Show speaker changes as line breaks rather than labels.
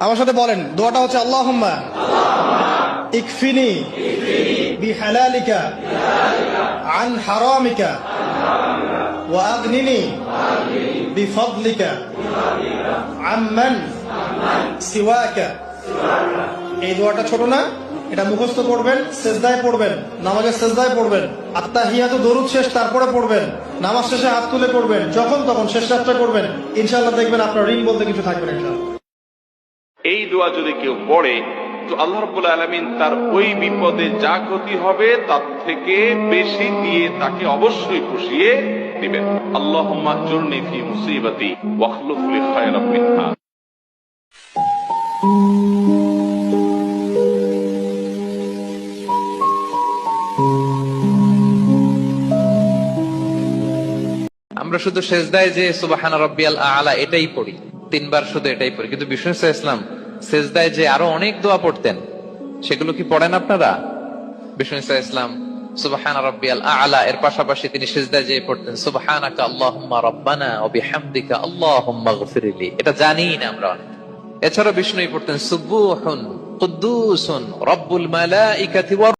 আমার সাথে বলেন, দোয়াটা হচ্ছে আল্লাহুম্মা ইকফিনি বিহালালিকা আন হারামিকা ওয়া আগনিনি বিফদলিকা আম্মান সিওয়াকা। এই দোয়াটা ছোট না, এটা মুখস্থ করবেন, সেজদায় পড়বেন, নামাজের সেজদায় পড়বেন, আত্তাহিয়াতু দরুদ শেষ তারপরে পড়বেন, নামাজ শেষে হাত তুলে পড়বেন, যখন তখন শেষ রাতটা করবেন, ইনশাআল্লাহ দেখবেন আপনার ঋণ বলতে কিছু থাকবে না ইনশাআল্লাহ।
এই দোয়া যদি কেউ পড়ে তো আল্লাহ রাব্বুল আলামিন তার ওই বিপদে যা ক্ষতি হবে তার থেকে বেশি দিয়ে তাকে অবশ্যই পুষিয়ে দিবেন। আল্লাহুম্মা আজুরনি ফি মুসিবাতি ওয়াখলুফ লি খায়রাম মিনহা।
আমরা শুধু সেজদায় যে সুবহান রাব্বিয়াল আ'লা এটাই পড়ি, 3 বার শুধু এটাই পড়ি, কিন্তু বিষ্ণু সাল্লাল্লাহু আলাইহি ওয়াসাল্লাম সেজদায় যে আরো অনেক দোয়া পড়তেন সেগুলো কি পড়েন আপনারা? বিষ্ণু সাল্লাল্লাহু আলাইহি ওয়াসাল্লাম সুবহান রাব্বিয়াল আ'লা এর পাশাপাশি তিনি সেজদায় যে পড়তেন সুবহানাকা আল্লাহুম্মা রাব্বানা ওয়া বিহামদিকা আল্লাহুম্মা গফিরলি, এটা জানি না আমরা। এছাড়া বিষ্ণুই পড়তেন সুবহুন কুদ্দুসুন রাব্বুল মালাইকাতি ওয়া